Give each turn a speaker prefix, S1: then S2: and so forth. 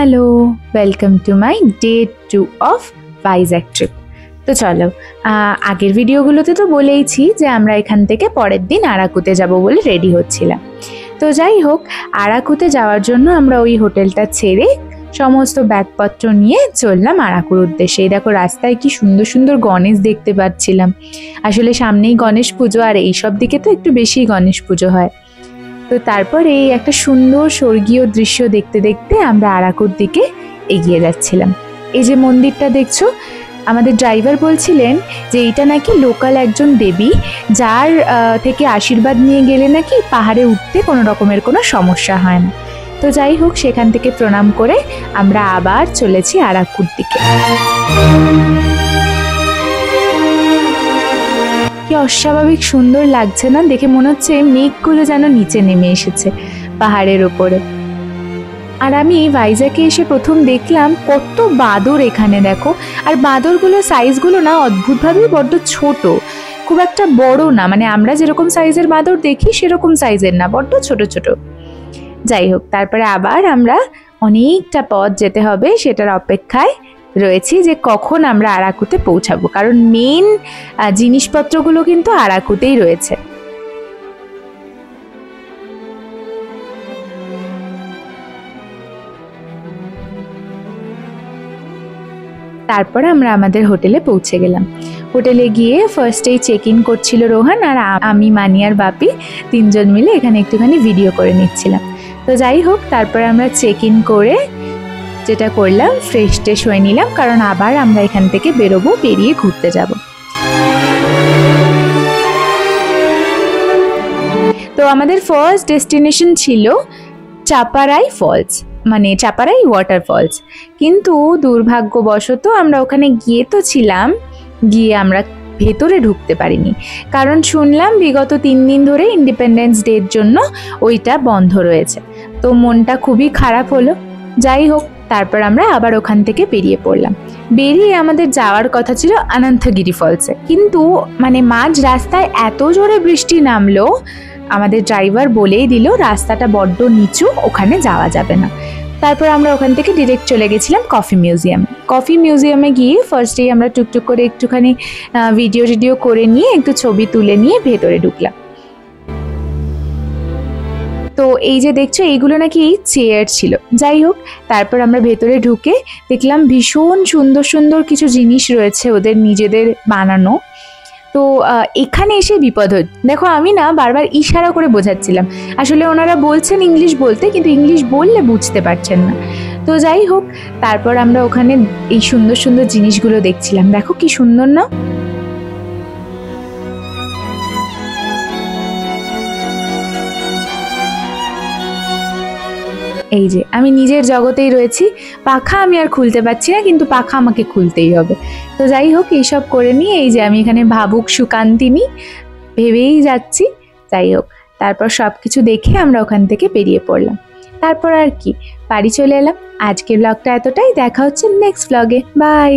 S1: Hello, welcome to my day 2 of Vizag trip. তো চলো, আগের ভিডিওগুলোতে তো বলেইছি যে আমরা এখান থেকে পরের দিন আরাকুতে যাব বলে রেডি হচ্ছিলাম। তো যাই হোক, আরাকুতে যাওয়ার জন্য আমরা ওই হোটেলটা ছেড়ে সমস্ত ব্যাগপত্র নিয়ে চললাম আরাকুর উদ্দেশ্যে। এই দেখো, রাস্তায় কি সুন্দর সুন্দর গণেশ দেখতে পাচ্ছিলাম। আসলে সামনেই গণেশ পুজো, আর এইসব দিকে তো একটু বেশি গণেশ পুজো হয়। তো তারপর এই একটা সুন্দর স্বর্গীয় দৃশ্য দেখতে দেখতে আমরা আরাকুর দিকে এগিয়ে যাচ্ছিলাম। এই যে মন্দিরটা দেখছো, আমাদের ড্রাইভার বলছিলেন যে এইটা নাকি লোকাল একজন দেবী, যার থেকে আশীর্বাদ নিয়ে গেলে নাকি পাহাড়ে উঠতে কোনো রকমের কোনো সমস্যা হয় না। তো যাই হোক, সেখান থেকে প্রণাম করে আমরা আবার চলেছি আরাকুর দিকে। কি অস্বাভাবিক সুন্দর লাগছে না? দেখে মনে হচ্ছে মেঘগুলো যেন নিচে নেমে এসেছে পাহাড়ের ওপরে। আর আমি ভাইজ্যাকে এসে প্রথম দেখলাম কত বাদর এখানে, দেখো। আর বাদরগুলোর সাইজগুলো না অদ্ভুতভাবেই বড্ড ছোট, খুব একটা বড় না, মানে আমরা যেরকম সাইজের বাদর দেখি সেরকম সাইজের না, বড্ড ছোট ছোট। যাই হোক, তারপরে আবার আমরা অনেকটা পথ যেতে হবে, সেটার অপেক্ষায় রয়েছি যে কখন আমরা আরাকুতে পৌঁছাবো, কারণ মেন জিনিসপত্রগুলো কিন্তু আরাকুতেই রয়েছে। তারপর আমরা আমাদের হোটেলে পৌঁছে গেলাম। হোটেলে গিয়ে ফার্স্টেই চেক ইন করছিল রোহান, আর আমি, মানি আর বাপি তিনজন মিলে এখানে একটুখানি ভিডিও করে নিচ্ছিলাম। তো যাই হোক, তারপর আমরা চেক ইন করে যেটা করলাম, ফ্রেশ ট্রেশ হয়ে নিলাম, কারণ আবার আমরা এখান থেকে বেরোবো, বেরিয়ে ঘুরতে যাব। তো আমাদের ফার্স্ট ডেস্টিনেশন ছিল চাপারাই ফলস, মানে চাপারাই ওয়াটারফলস। কিন্তু দুর্ভাগ্যবশত আমরা ওখানে গিয়ে তো ছিলাম, গিয়ে আমরা ভেতরে ঢুকতে পারিনি, কারণ শুনলাম বিগত 3 দিন ধরে ইন্ডিপেন্ডেন্স ডের জন্য ওইটা বন্ধ রয়েছে। তো মনটা খুবই খারাপ হলো। যাই হোক, তারপর আমরা আবার ওখান থেকে বেরিয়ে পড়লাম। বেরিয়ে আমাদের যাওয়ার কথা ছিল অনন্তগিরি ফলসে, কিন্তু মানে মাঝ রাস্তায় এত জোরে বৃষ্টি নামলো, আমাদের ড্রাইভার বলেই দিল রাস্তাটা বড্ড নিচু, ওখানে যাওয়া যাবে না। তারপর আমরা ওখান থেকে ডিরেক্ট চলে গেছিলাম কফি মিউজিয়ামে। কফি মিউজিয়ামে গিয়ে ফার্স্টেই আমরা টুকটুক করে একটুখানি ভিডিও করে নিয়ে একটু ছবি তুলে নিয়ে ভেতরে ঢুকলাম। তো এই যে দেখছো, এইগুলো নাকি চেয়ার ছিল। যাই হোক, তারপর আমরা ভেতরে ঢুকে দেখলাম ভীষণ সুন্দর সুন্দর কিছু জিনিস রয়েছে ওদের নিজেদের বানানো। তো এখানে এসে বিপদ হচ্ছে, দেখো আমি না বারবার ইশারা করে বোঝাচ্ছিলাম, আসলে ওনারা বলছেন ইংলিশ বলতে, কিন্তু ইংলিশ বললে বুঝতে পারছেন না। তো যাই হোক, তারপর আমরা ওখানে এই সুন্দর সুন্দর জিনিসগুলো দেখছিলাম। দেখো কি সুন্দর না? এই যে আমি নিজের জগতেই রয়েছি, পাখা আমি আর খুলতে পারছি না, কিন্তু পাখা আমাকে খুলতেই হবে। তো যাই হোক, এইসব করে নিয়ে এই যে আমি এখানে ভাবুক সুকান্তিনী ভেবেই যাচ্ছি। যাই হোক, তারপর সব কিছু দেখে আমরা ওখান থেকে বেরিয়ে পড়লাম। তারপর আর কি, বাড়ি চলে এলাম। আজকের ব্লগটা এতটাই, দেখা হচ্ছে নেক্সট ব্লগে। বাই।